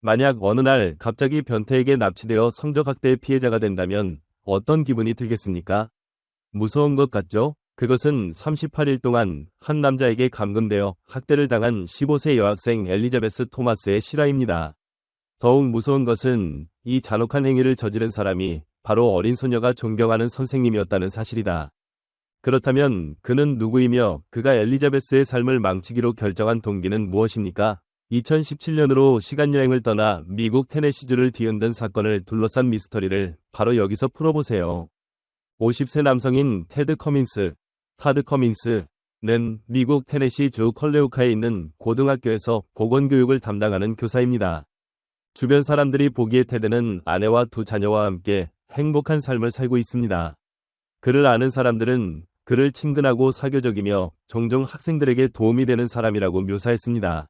만약 어느 날 갑자기 변태에게 납치되어 성적학대의 피해자가 된다면 어떤 기분이 들겠습니까? 무서운 것 같죠? 그것은 38일 동안 한 남자에게 감금되어 학대를 당한 15세 여학생 엘리자베스 토마스의 실화입니다. 더욱 무서운 것은 이 잔혹한 행위를 저지른 사람이 바로 어린 소녀가 존경하는 선생님이었다는 사실이다. 그렇다면 그는 누구이며 그가 엘리자베스의 삶을 망치기로 결정한 동기는 무엇입니까? 2017년으로 시간여행을 떠나 미국 테네시주를 뒤흔든 사건을 둘러싼 미스터리를 바로 여기서 풀어보세요. 50세 남성인 타드 커민스는 미국 테네시주 컬레우카에 있는 고등학교에서 보건교육을 담당하는 교사입니다. 주변 사람들이 보기에 테드는 아내와 두 자녀와 함께 행복한 삶을 살고 있습니다. 그를 아는 사람들은 그를 친근하고 사교적이며 종종 학생들에게 도움이 되는 사람이라고 묘사했습니다.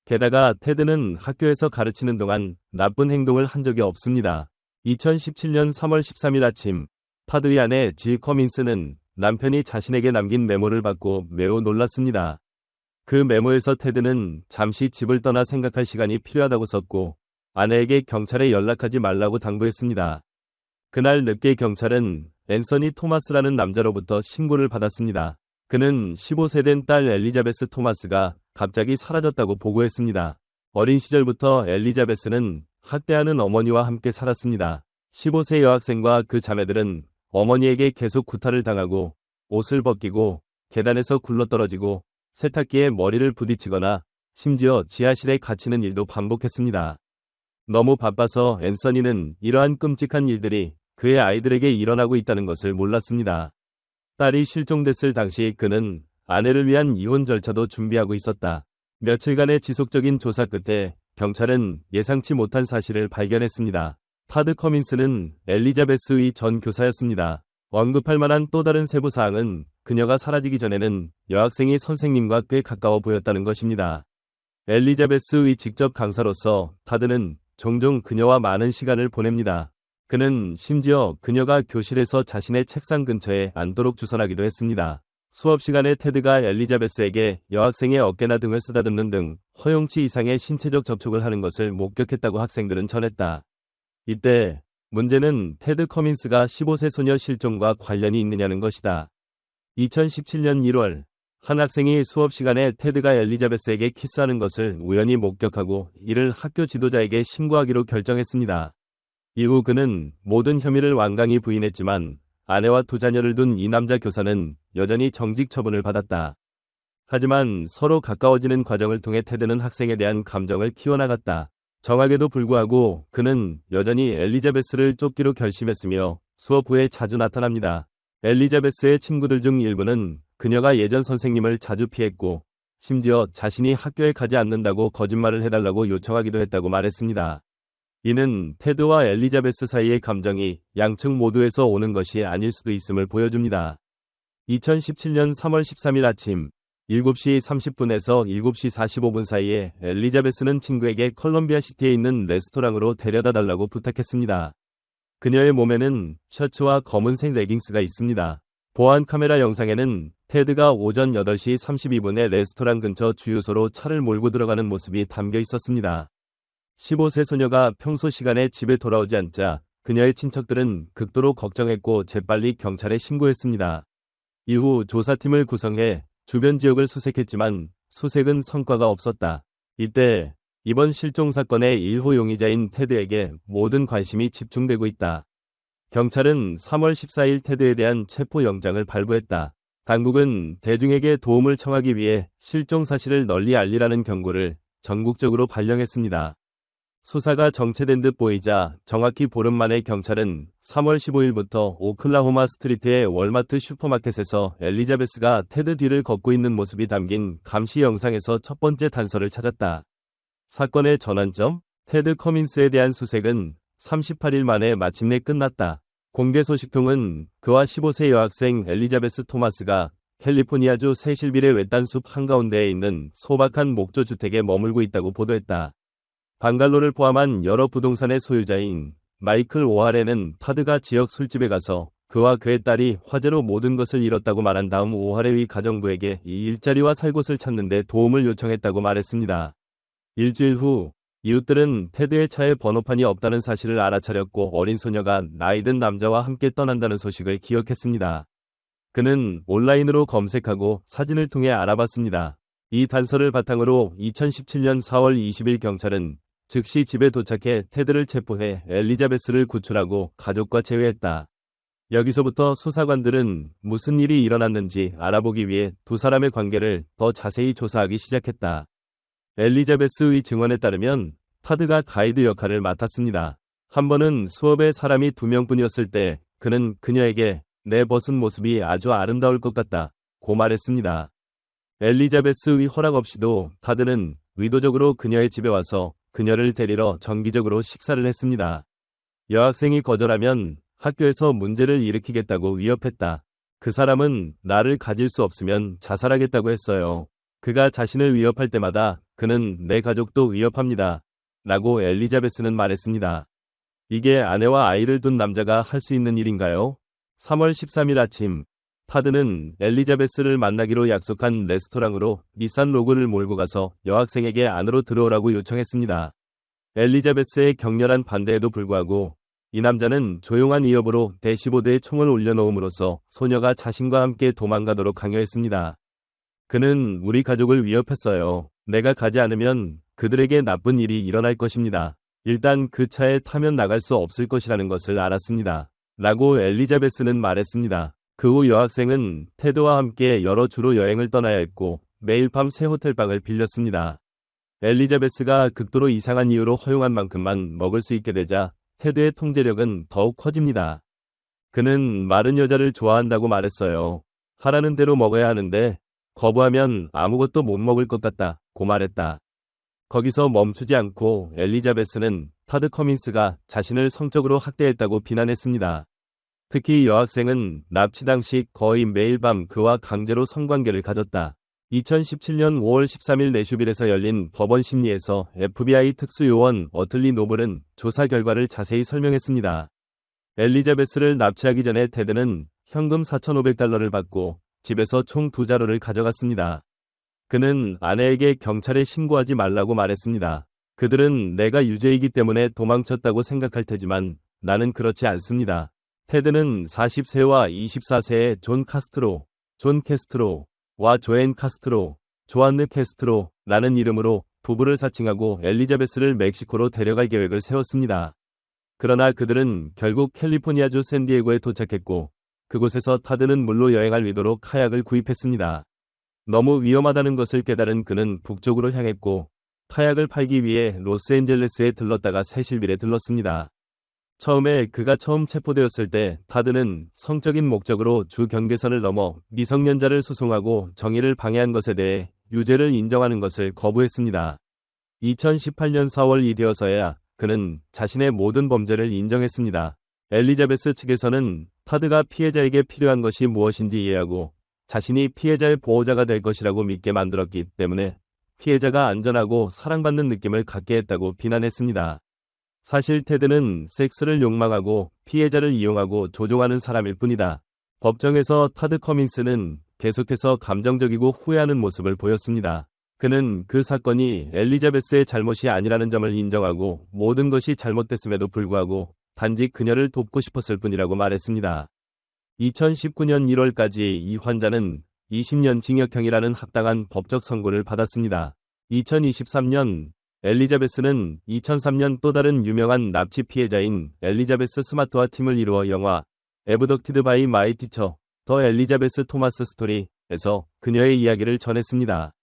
게다가 테드는 학교에서 가르치는 동안 나쁜 행동을 한 적이 없습니다. 2017년 3월 13일 아침, 타드의 아내 질 커민스는 남편이 자신에게 남긴 메모를 받고 매우 놀랐습니다. 그 메모에서 테드는 잠시 집을 떠나 생각할 시간이 필요하다고 썼고 아내에게 경찰에 연락하지 말라고 당부했습니다. 그날 늦게 경찰은 앤서니 토마스라는 남자로부터 신고를 받았습니다. 그는 15세 된 딸 엘리자베스 토마스가 갑자기 사라졌다고 보고했습니다. 어린 시절부터 엘리자베스는 학대하는 어머니와 함께 살았습니다. 15세 여학생과 그 자매들은 어머니에게 계속 구타를 당하고 옷을 벗기고 계단에서 굴러떨어지고 세탁기에 머리를 부딪히거나 심지어 지하실에 갇히는 일도 반복했습니다. 너무 바빠서 앤서니는 이러한 끔찍한 일들이 그의 아이들에게 일어나고 있다는 것을 몰랐습니다. 딸이 실종됐을 당시 그는 아내를 위한 이혼 절차도 준비하고 있었다. 며칠간의 지속적인 조사 끝에 경찰은 예상치 못한 사실을 발견했습니다. 타드 커민스는 엘리자베스의 전 교사였습니다. 언급할 만한 또 다른 세부 사항은 그녀가 사라지기 전에는 여학생이 선생님과 꽤 가까워 보였다는 것입니다. 엘리자베스의 직접 강사로서 타드는 종종 그녀와 많은 시간을 보냅니다. 그는 심지어 그녀가 교실에서 자신의 책상 근처에 앉도록 주선하기도 했습니다. 수업 시간에 테드가 엘리자베스에게 여학생의 어깨나 등을 쓰다듬는 등 허용치 이상의 신체적 접촉을 하는 것을 목격했다고 학생들은 전했다. 이때 문제는 테드 커민스가 15세 소녀 실종과 관련이 있느냐는 것이다. 2017년 1월 한 학생이 수업 시간에 테드가 엘리자베스에게 키스하는 것을 우연히 목격하고 이를 학교 지도자에게 신고하기로 결정했습니다. 이후 그는 모든 혐의를 완강히 부인했지만 아내와 두 자녀를 둔 이 남자 교사는 여전히 정직 처분을 받았다. 하지만 서로 가까워지는 과정을 통해 테드는 학생에 대한 감정을 키워나갔다. 정학에도 불구하고 그는 여전히 엘리자베스를 쫓기로 결심했으며 수업 후에 자주 나타납니다. 엘리자베스의 친구들 중 일부는 그녀가 예전 선생님을 자주 피했고 심지어 자신이 학교에 가지 않는다고 거짓말을 해달라고 요청하기도 했다고 말했습니다. 이는 테드와 엘리자베스 사이의 감정이 양측 모두에서 오는 것이 아닐 수도 있음을 보여줍니다. 2017년 3월 13일 아침 7시 30분에서 7시 45분 사이에 엘리자베스는 친구에게 컬럼비아시티에 있는 레스토랑으로 데려다 달라고 부탁했습니다. 그녀의 몸에는 셔츠와 검은색 레깅스가 있습니다. 보안 카메라 영상에는 테드가 오전 8시 32분에 레스토랑 근처 주유소로 차를 몰고 들어가는 모습이 담겨 있었습니다. 15세 소녀가 평소 시간에 집에 돌아오지 않자 그녀의 친척들은 극도로 걱정했고 재빨리 경찰에 신고했습니다. 이후 조사팀을 구성해 주변 지역을 수색했지만 수색은 성과가 없었다. 이때 이번 실종 사건의 일호 용의자인 테드에게 모든 관심이 집중되고 있다. 경찰은 3월 14일 테드에 대한 체포영장을 발부했다. 당국은 대중에게 도움을 청하기 위해 실종 사실을 널리 알리라는 경고를 전국적으로 발령했습니다. 수사가 정체된 듯 보이자 정확히 보름 만에 경찰은 3월 15일부터 오클라호마 스트리트의 월마트 슈퍼마켓에서 엘리자베스가 테드 뒤를 걷고 있는 모습이 담긴 감시 영상에서 첫 번째 단서를 찾았다. 사건의 전환점? 테드 커민스에 대한 수색은 38일 만에 마침내 끝났다. 공개 소식통은 그와 15세 여학생 엘리자베스 토마스가 캘리포니아주 세실빌의 외딴 숲 한가운데에 있는 소박한 목조 주택에 머물고 있다고 보도했다. 방갈로를 포함한 여러 부동산의 소유자인 마이클 오하레는 타드가 지역 술집에 가서 그와 그의 딸이 화재로 모든 것을 잃었다고 말한 다음 오하레의 가정부에게 이 일자리와 살 곳을 찾는 데 도움을 요청했다고 말했습니다. 일주일 후 이웃들은 테드의 차에 번호판이 없다는 사실을 알아차렸고 어린 소녀가 나이든 남자와 함께 떠난다는 소식을 기억했습니다. 그는 온라인으로 검색하고 사진을 통해 알아봤습니다. 이 단서를 바탕으로 2017년 4월 20일 경찰은 즉시 집에 도착해 테드를 체포해 엘리자베스를 구출하고 가족과 재회했다. 여기서부터 수사관들은 무슨 일이 일어났는지 알아보기 위해 두 사람의 관계를 더 자세히 조사하기 시작했다. 엘리자베스의 증언에 따르면 타드가 가이드 역할을 맡았습니다. 한 번은 수업에 사람이 2명뿐이었을 때 그는 그녀에게 내 벗은 모습이 아주 아름다울 것 같다 고 말했습니다. 엘리자베스의 허락 없이도 타드는 의도적으로 그녀의 집에 와서 그녀를 데리러 정기적으로 식사를 했습니다. 여학생이 거절하면 학교에서 문제를 일으키겠다고 위협했다. 그 사람은 나를 가질 수 없으면 자살하겠다고 했어요. 그가 자신을 위협할 때마다 그는 내 가족도 위협합니다. 라고 엘리자베스는 말했습니다. 이게 아내와 아이를 둔 남자가 할 수 있는 일인가요? 3월 13일 아침, 타드는 엘리자베스를 만나기로 약속한 레스토랑으로 닛산 로그를 몰고 가서 여학생에게 안으로 들어오라고 요청했습니다. 엘리자베스의 격렬한 반대에도 불구하고 이 남자는 조용한 위협으로 대시보드에 총을 올려놓음으로써 소녀가 자신과 함께 도망가도록 강요했습니다. 그는 우리 가족을 위협했어요. 내가 가지 않으면 그들에게 나쁜 일이 일어날 것입니다. 일단 그 차에 타면 나갈 수 없을 것이라는 것을 알았습니다. 라고 엘리자베스는 말했습니다. 그 후 여학생은 테드와 함께 여러 주로 여행을 떠나야 했고 매일 밤 새 호텔방을 빌렸습니다. 엘리자베스가 극도로 이상한 이유로 허용한 만큼만 먹을 수 있게 되자 테드의 통제력은 더욱 커집니다. 그는 마른 여자를 좋아한다고 말했어요. 하라는 대로 먹어야 하는데 거부하면 아무것도 못 먹을 것 같다 고 말했다. 거기서 멈추지 않고 엘리자베스는 타드 커민스가 자신을 성적으로 학대했다고 비난했습니다. 특히 여학생은 납치 당시 거의 매일 밤 그와 강제로 성관계를 가졌다. 2017년 5월 13일 내슈빌에서 열린 법원 심리에서 FBI 특수요원 어틀리 노블은 조사 결과를 자세히 설명했습니다. 엘리자베스를 납치하기 전에 테드는 현금 4,500달러를 받고 집에서 총 2자루를 가져갔습니다. 그는 아내에게 경찰에 신고하지 말라고 말했습니다. 그들은 내가 유죄이기 때문에 도망쳤다고 생각할 테지만 나는 그렇지 않습니다. 테드는 40세와 24세의 존 캐스트로와 조앤 카스트로, 조안느 캐스트로라는 이름으로 부부를 사칭하고 엘리자베스를 멕시코로 데려갈 계획을 세웠습니다. 그러나 그들은 결국 캘리포니아주 샌디에고에 도착했고 그곳에서 타드는 물로 여행할 의도로 카약을 구입했습니다. 너무 위험하다는 것을 깨달은 그는 북쪽으로 향했고 카약을 팔기 위해 로스앤젤레스에 들렀다가 세실빌에 들렀습니다. 처음에 그가 처음 체포되었을 때 타드는 성적인 목적으로 주 경계선을 넘어 미성년자를 수송하고 정의를 방해한 것에 대해 유죄를 인정하는 것을 거부했습니다. 2018년 4월이 되어서야 그는 자신의 모든 범죄를 인정했습니다. 엘리자베스 측에서는 타드가 피해자에게 필요한 것이 무엇인지 이해하고 자신이 피해자의 보호자가 될 것이라고 믿게 만들었기 때문에 피해자가 안전하고 사랑받는 느낌을 갖게 했다고 비난했습니다. 사실 테드는 섹스를 욕망하고 피해자를 이용하고 조종하는 사람일 뿐이다. 법정에서 타드 커민스는 계속해서 감정적이고 후회하는 모습을 보였습니다. 그는 그 사건이 엘리자베스의 잘못이 아니라는 점을 인정하고 모든 것이 잘못됐음에도 불구하고 단지 그녀를 돕고 싶었을 뿐이라고 말했습니다. 2019년 1월까지 이 환자는 20년 징역형이라는 합당한 법적 선고를 받았습니다. 2023년 엘리자베스는 2003년 또 다른 유명한 납치 피해자인 엘리자베스 스마트와 팀을 이루어 영화 에브덕티드 바이 마이 티처 더 엘리자베스 토마스 스토리에서 그녀의 이야기를 전했습니다.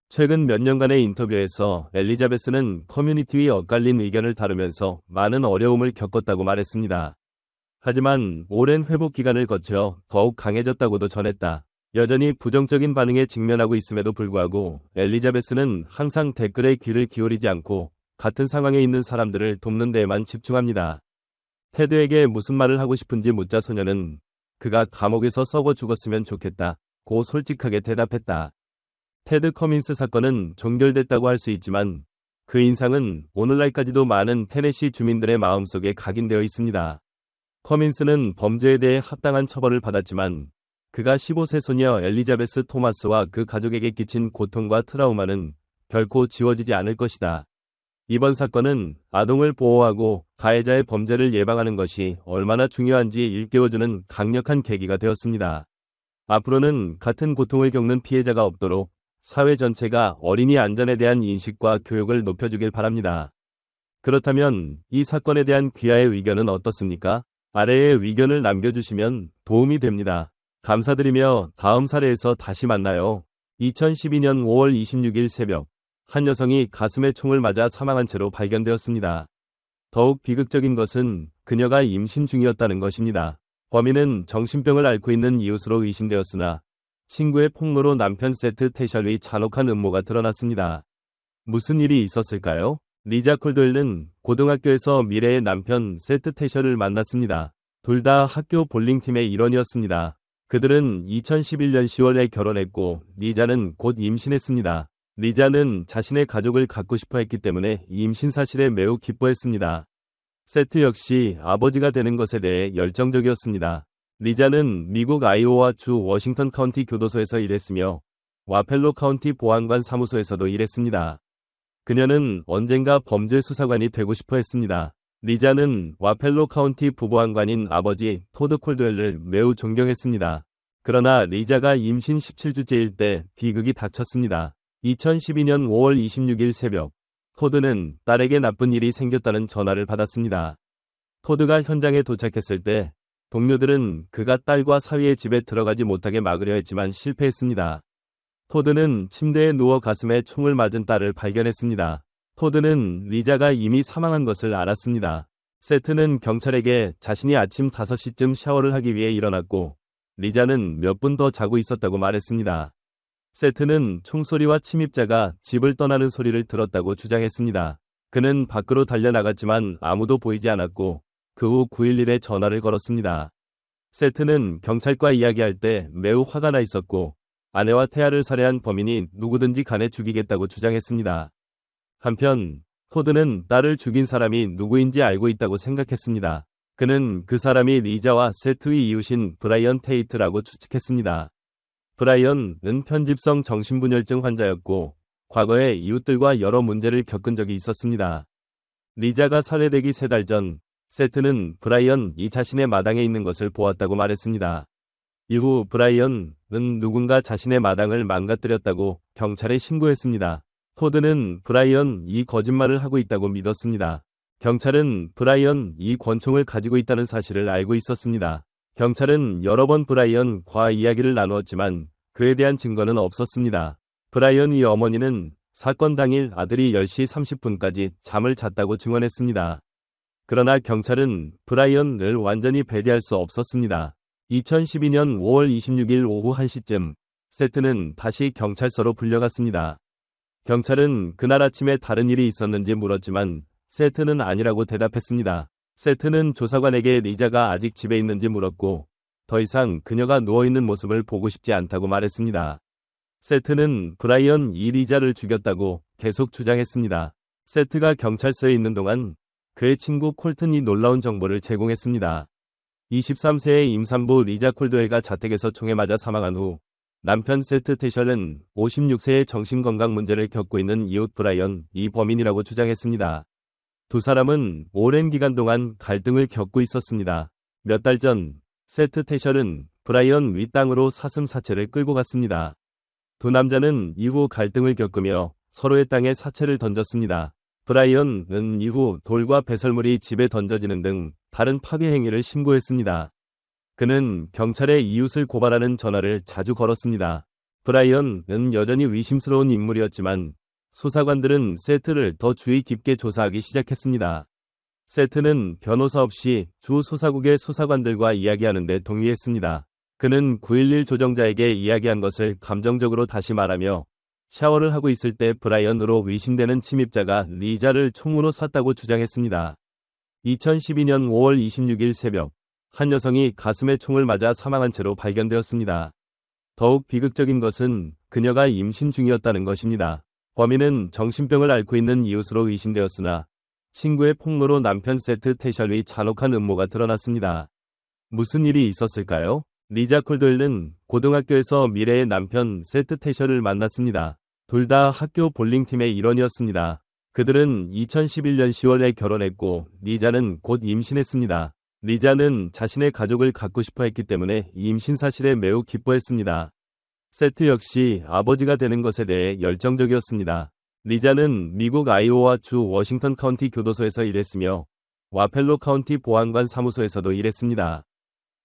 최근 몇 년간의 인터뷰에서 엘리자베스는 커뮤니티의 엇갈린 의견을 다루면서 많은 어려움을 겪었다고 말했습니다. 하지만 오랜 회복 기간을 거쳐 더욱 강해졌다고도 전했다. 여전히 부정적인 반응에 직면하고 있음에도 불구하고 엘리자베스는 항상 댓글에 귀를 기울이지 않고 같은 상황에 있는 사람들을 돕는 데에만 집중합니다. 테드에게 무슨 말을 하고 싶은지 묻자 소녀는 그가 감옥에서 썩어 죽었으면 좋겠다 고 솔직하게 대답했다. 테드 커민스 사건은 종결됐다고 할 수 있지만 그 인상은 오늘날까지도 많은 테네시 주민들의 마음속에 각인되어 있습니다. 커민스는 범죄에 대해 합당한 처벌을 받았지만 그가 15세 소녀 엘리자베스 토마스와 그 가족에게 끼친 고통과 트라우마는 결코 지워지지 않을 것이다. 이번 사건은 아동을 보호하고 가해자의 범죄를 예방하는 것이 얼마나 중요한지 일깨워주는 강력한 계기가 되었습니다. 앞으로는 같은 고통을 겪는 피해자가 없도록 사회 전체가 어린이 안전에 대한 인식과 교육을 높여주길 바랍니다. 그렇다면 이 사건에 대한 귀하의 의견은 어떻습니까? 아래에 의견을 남겨주시면 도움이 됩니다. 감사드리며 다음 사례에서 다시 만나요. 2012년 5월 26일 새벽, 한 여성이 가슴에 총을 맞아 사망한 채로 발견되었습니다. 더욱 비극적인 것은 그녀가 임신 중이었다는 것입니다. 범인은 정신병을 앓고 있는 이웃으로 의심되었으나 친구의 폭로로 남편 세트 태셜의 잔혹한 음모가 드러났습니다. 무슨 일이 있었을까요? 리자 콜도웰은 고등학교에서 미래의 남편 세트 태셜을 만났습니다. 둘 다 학교 볼링팀의 일원이었습니다. 그들은 2011년 10월에 결혼했고 리자는 곧 임신했습니다. 리자는 자신의 가족을 갖고 싶어 했기 때문에 임신 사실에 매우 기뻐했습니다. 세트 역시 아버지가 되는 것에 대해 열정적이었습니다. 리자는 미국 아이오와 주 워싱턴 카운티 교도소에서 일했으며 와펠로 카운티 보안관 사무소에서도 일했습니다. 그녀는 언젠가 범죄 수사관이 되고 싶어 했습니다. 리자는 와펠로 카운티 부보안관인 아버지 토드 콜드웰을 매우 존경했습니다. 그러나 리자가 임신 17주째일 때 비극이 닥쳤습니다. 2012년 5월 26일 새벽, 토드는 딸에게 나쁜 일이 생겼다는 전화를 받았습니다. 토드가 현장에 도착했을 때 동료들은 그가 딸과 사위의 집에 들어가지 못하게 막으려 했지만 실패했습니다. 토드는 침대에 누워 가슴에 총을 맞은 딸을 발견했습니다. 토드는 리자가 이미 사망한 것을 알았습니다. 세트는 경찰에게 자신이 아침 5시쯤 샤워를 하기 위해 일어났고 리자는 몇 분 더 자고 있었다고 말했습니다. 세트는 총소리와 침입자가 집을 떠나는 소리를 들었다고 주장했습니다. 그는 밖으로 달려나갔지만 아무도 보이지 않았고 그 후 911에 전화를 걸었습니다. 세트는 경찰과 이야기할 때 매우 화가 나 있었고 아내와 태아를 살해한 범인이 누구든지 간에 죽이겠다고 주장했습니다. 한편 토드는 딸을 죽인 사람이 누구인지 알고 있다고 생각했습니다. 그는 그 사람이 리자와 세트의 이웃인 브라이언 테이트라고 추측했습니다. 브라이언은 편집성 정신분열증 환자였고 과거에 이웃들과 여러 문제를 겪은 적이 있었습니다. 리자가 살해되기 3달 전 세트는 브라이언이 자신의 마당에 있는 것을 보았다고 말했습니다. 이후 브라이언은 누군가 자신의 마당을 망가뜨렸다고 경찰에 신고했습니다. 토드는 브라이언이 거짓말을 하고 있다고 믿었습니다. 경찰은 브라이언이 권총을 가지고 있다는 사실을 알고 있었습니다. 경찰은 여러 번 브라이언과 이야기를 나누었지만 그에 대한 증거는 없었습니다. 브라이언의 어머니는 사건 당일 아들이 10시 30분까지 잠을 잤다고 증언했습니다. 그러나 경찰은 브라이언을 완전히 배제할 수 없었습니다. 2012년 5월 26일 오후 1시쯤 세트는 다시 경찰서로 불려갔습니다. 경찰은 그날 아침에 다른 일이 있었는지 물었지만 세트는 아니라고 대답했습니다. 세트는 조사관에게 리자가 아직 집에 있는지 물었고 더 이상 그녀가 누워있는 모습을 보고 싶지 않다고 말했습니다. 세트는 브라이언이 리자를 죽였다고 계속 주장했습니다. 세트가 경찰서에 있는 동안 그의 친구 콜튼이 놀라운 정보를 제공했습니다. 23세의 임산부 리자 콜드웰가 자택에서 총에 맞아 사망한 후 남편 세트 태셜은 56세의 정신건강 문제를 겪고 있는 이웃 브라이언이 범인이라고 주장했습니다. 두 사람은 오랜 기간 동안 갈등을 겪고 있었습니다. 몇 달 전 세트 태셜은 브라이언 윗땅으로 사슴 사체를 끌고 갔습니다. 두 남자는 이후 갈등을 겪으며 서로의 땅에 사체를 던졌습니다. 브라이언은 이후 돌과 배설물이 집에 던져지는 등 다른 파괴 행위를 신고했습니다. 그는 경찰에 이웃을 고발하는 전화를 자주 걸었습니다. 브라이언은 여전히 의심스러운 인물이었지만 수사관들은 세트를 더 주의 깊게 조사하기 시작했습니다. 세트는 변호사 없이 주 수사국의 수사관들과 이야기하는 데 동의했습니다. 그는 911 조정자에게 이야기한 것을 감정적으로 다시 말하며 샤워를 하고 있을 때 브라이언으로 의심되는 침입자가 리자를 총으로 쐈다고 주장했습니다. 2012년 5월 26일 새벽, 한 여성이 가슴에 총을 맞아 사망한 채로 발견되었습니다. 더욱 비극적인 것은 그녀가 임신 중이었다는 것입니다. 범인은 정신병을 앓고 있는 이웃으로 의심되었으나 친구의 폭로로 남편 세트 태셜의 잔혹한 음모가 드러났습니다. 무슨 일이 있었을까요? 리자 콜드웰은 고등학교에서 미래의 남편 세트 태셜을 만났습니다. 둘 다 학교 볼링팀의 일원이었습니다. 그들은 2011년 10월에 결혼했고 리자는 곧 임신했습니다. 리자는 자신의 가족을 갖고 싶어 했기 때문에 임신 사실에 매우 기뻐했습니다. 세트 역시 아버지가 되는 것에 대해 열정적이었습니다. 리자는 미국 아이오와 주 워싱턴 카운티 교도소에서 일했으며 와펠로 카운티 보안관 사무소에서도 일했습니다.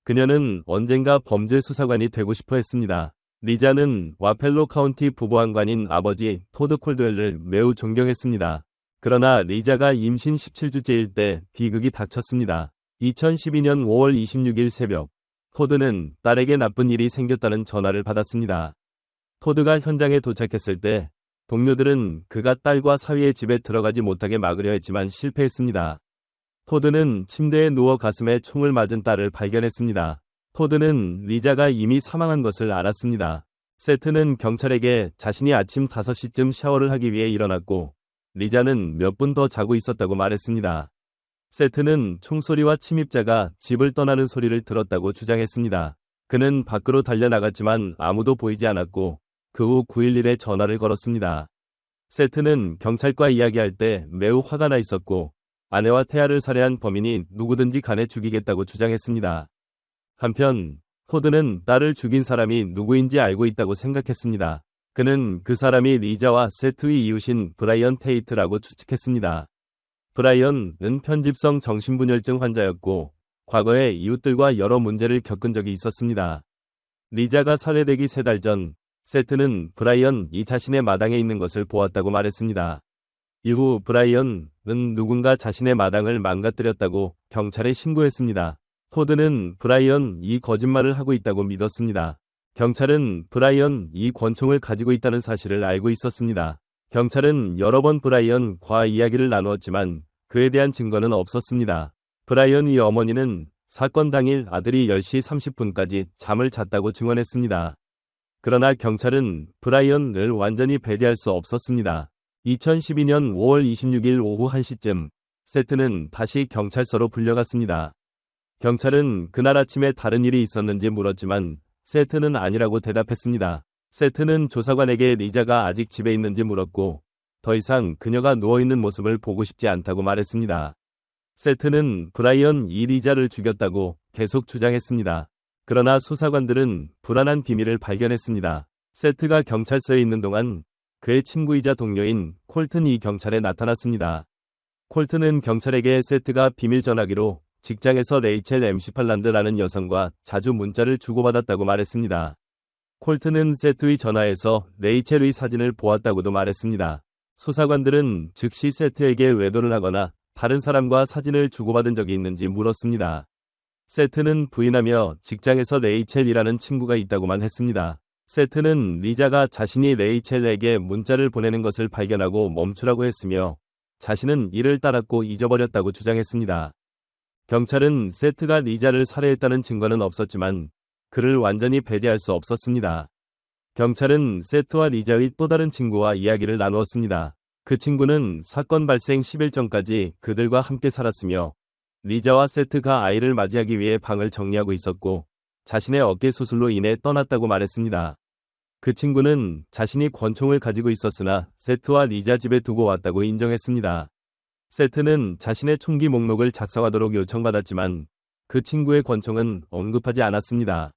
그녀는 언젠가 범죄 수사관이 되고 싶어 했습니다. 리자는 와펠로 카운티 부보안관인 아버지 토드 콜드웰을 매우 존경했습니다. 그러나 리자가 임신 17주째일 때 비극이 닥쳤습니다. 2012년 5월 26일 새벽, 토드는 딸에게 나쁜 일이 생겼다는 전화를 받았습니다. 토드가 현장에 도착했을 때 동료들은 그가 딸과 사위의 집에 들어가지 못하게 막으려 했지만 실패했습니다. 토드는 침대에 누워 가슴에 총을 맞은 딸을 발견했습니다. 토드는 리자가 이미 사망한 것을 알았습니다. 세트는 경찰에게 자신이 아침 5시쯤 샤워를 하기 위해 일어났고 리자는 몇 분 더 자고 있었다고 말했습니다. 세트는 총소리와 침입자가 집을 떠나는 소리를 들었다고 주장했습니다. 그는 밖으로 달려나갔지만 아무도 보이지 않았고 그 후 911에 전화를 걸었습니다. 세트는 경찰과 이야기할 때 매우 화가 나 있었고 아내와 태아를 살해한 범인이 누구든지 간에 죽이겠다고 주장했습니다. 한편 토드는 딸을 죽인 사람이 누구인지 알고 있다고 생각했습니다. 그는 그 사람이 리자와 세트의 이웃인 브라이언 테이트라고 추측했습니다. 브라이언은 편집성 정신분열증 환자였고 과거에 이웃들과 여러 문제를 겪은 적이 있었습니다. 리자가 살해되기 3달 전 세트는 브라이언이 자신의 마당에 있는 것을 보았다고 말했습니다. 이후 브라이언은 누군가 자신의 마당을 망가뜨렸다고 경찰에 신고했습니다. 토드는 브라이언이 거짓말을 하고 있다고 믿었습니다. 경찰은 브라이언이 권총을 가지고 있다는 사실을 알고 있었습니다. 경찰은 여러 번 브라이언과 이야기를 나누었지만 그에 대한 증거는 없었습니다. 브라이언의 어머니는 사건 당일 아들이 10시 30분까지 잠을 잤다고 증언했습니다. 그러나 경찰은 브라이언을 완전히 배제할 수 없었습니다. 2012년 5월 26일 오후 1시쯤 세트는 다시 경찰서로 불려갔습니다. 경찰은 그날 아침에 다른 일이 있었는지 물었지만 세트는 아니라고 대답했습니다. 세트는 조사관에게 리자가 아직 집에 있는지 물었고 더 이상 그녀가 누워있는 모습을 보고 싶지 않다고 말했습니다. 세트는 브라이언이 리자를 죽였다고 계속 주장했습니다. 그러나 수사관들은 불안한 비밀을 발견했습니다. 세트가 경찰서에 있는 동안 그의 친구이자 동료인 콜튼이 경찰에 나타났습니다. 콜튼은 경찰에게 세트가 비밀 전화기로 직장에서 레이첼 MC 팔란드라는 여성과 자주 문자를 주고받았다고 말했습니다. 콜튼은 세트의 전화에서 레이첼의 사진을 보았다고도 말했습니다. 수사관들은 즉시 세트에게 외도를 하거나 다른 사람과 사진을 주고받은 적이 있는지 물었습니다. 세트는 부인하며 직장에서 레이첼이라는 친구가 있다고만 했습니다. 세트는 리자가 자신이 레이첼에게 문자를 보내는 것을 발견하고 멈추라고 했으며 자신은 이를 따랐고 잊어버렸다고 주장했습니다. 경찰은 세트가 리자를 살해했다는 증거는 없었지만 그를 완전히 배제할 수 없었습니다. 경찰은 세트와 리자의 또 다른 친구와 이야기를 나누었습니다. 그 친구는 사건 발생 10일 전까지 그들과 함께 살았으며 리자와 세트가 아이를 맞이하기 위해 방을 정리하고 있었고 자신의 어깨 수술로 인해 떠났다고 말했습니다. 그 친구는 자신이 권총을 가지고 있었으나 세트와 리자 집에 두고 왔다고 인정했습니다. 세트는 자신의 총기 목록을 작성하도록 요청받았지만 그 친구의 권총은 언급하지 않았습니다.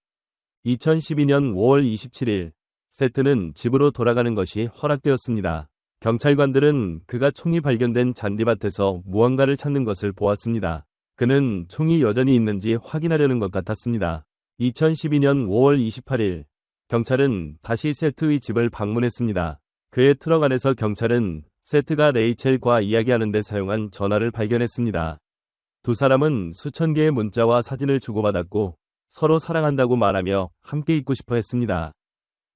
2012년 5월 27일 세트는 집으로 돌아가는 것이 허락되었습니다. 경찰관들은 그가 총이 발견된 잔디밭에서 무언가를 찾는 것을 보았습니다. 그는 총이 여전히 있는지 확인하려는 것 같았습니다. 2012년 5월 28일 경찰은 다시 세트의 집을 방문했습니다. 그의 트럭 안에서 경찰은 세트가 레이첼과 이야기하는 데 사용한 전화를 발견했습니다. 두 사람은 수천 개의 문자와 사진을 주고받았고 서로 사랑한다고 말하며 함께 있고 싶어 했습니다.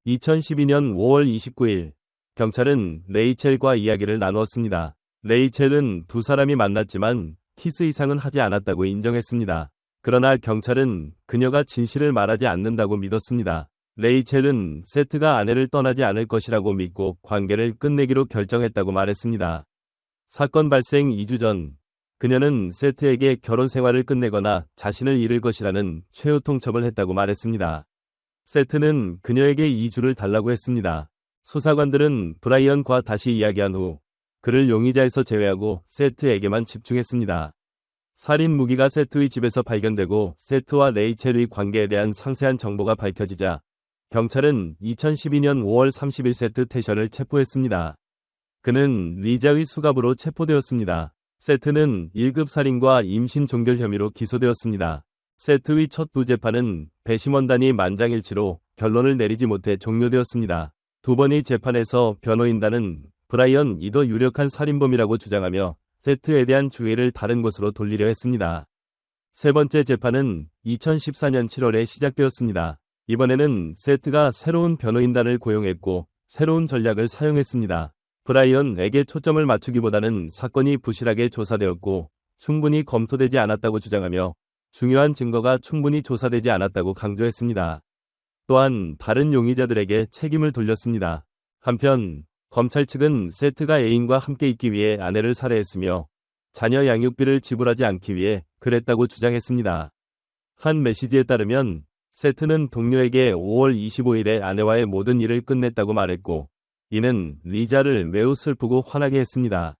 2012년 5월 29일 경찰은 레이첼과 이야기를 나누었습니다. 레이첼은 두 사람이 만났지만 키스 이상은 하지 않았다고 인정했습니다. 그러나 경찰은 그녀가 진실을 말하지 않는다고 믿었습니다. 레이첼은 세트가 아내를 떠나지 않을 것이라고 믿고 관계를 끝내기로 결정했다고 말했습니다. 사건 발생 2주 전 그녀는 세트에게 결혼 생활을 끝내거나 자신을 잃을 것이라는 최후 통첩을 했다고 말했습니다. 세트는 그녀에게 2주를 달라고 했습니다. 수사관들은 브라이언과 다시 이야기한 후 그를 용의자에서 제외하고 세트에게만 집중했습니다. 살인 무기가 세트의 집에서 발견되고 세트와 레이첼의 관계에 대한 상세한 정보가 밝혀지자 경찰은 2012년 5월 30일 세트 태션을 체포했습니다. 그는 리자의 수갑으로 체포되었습니다. 세트는 1급 살인과 임신 종결 혐의로 기소되었습니다. 세트의 첫 두 재판은 배심원단이 만장일치로 결론을 내리지 못해 종료되었습니다. 두 번의 재판에서 변호인단은 브라이언이 더 유력한 살인범이라고 주장하며 세트에 대한 주의를 다른 곳으로 돌리려 했습니다. 세 번째 재판은 2014년 7월에 시작되었습니다. 이번에는 세트가 새로운 변호인단을 고용했고 새로운 전략을 사용했습니다. 브라이언에게 초점을 맞추기보다는 사건이 부실하게 조사되었고 충분히 검토되지 않았다고 주장하며 중요한 증거가 충분히 조사되지 않았다고 강조했습니다. 또한 다른 용의자들에게 책임을 돌렸습니다. 한편 검찰 측은 세트가 애인과 함께 있기 위해 아내를 살해했으며 자녀 양육비를 지불하지 않기 위해 그랬다고 주장했습니다. 한 메시지에 따르면 세트는 동료에게 5월 25일에 아내와의 모든 일을 끝냈다고 말했고 이는 리자를 매우 슬프고 화나게 했습니다.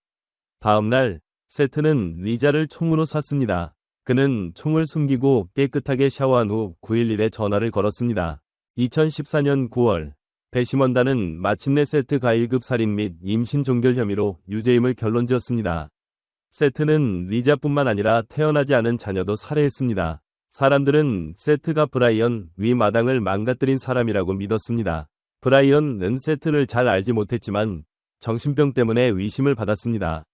다음 날 세트는 리자를 총으로 쐈습니다. 그는 총을 숨기고 깨끗하게 샤워한 후 911에 전화를 걸었습니다. 2014년 9월 배심원단은 마침내 세트가 1급 살인 및 임신 종결 혐의로 유죄임을 결론지었습니다. 세트는 리자뿐만 아니라 태어나지 않은 자녀도 살해했습니다. 사람들은 세트가 브라이언 위 마당을 망가뜨린 사람이라고 믿었습니다. 브라이언은 세트를 잘 알지 못했지만 정신병 때문에 의심을 받았습니다.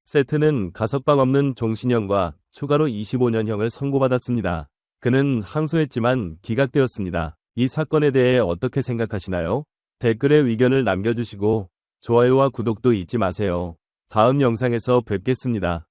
세트는 가석방 없는 종신형과 추가로 25년형을 선고받았습니다. 그는 항소했지만 기각되었습니다. 이 사건에 대해 어떻게 생각하시나요? 댓글에 의견을 남겨주시고 좋아요와 구독도 잊지 마세요. 다음 영상에서 뵙겠습니다.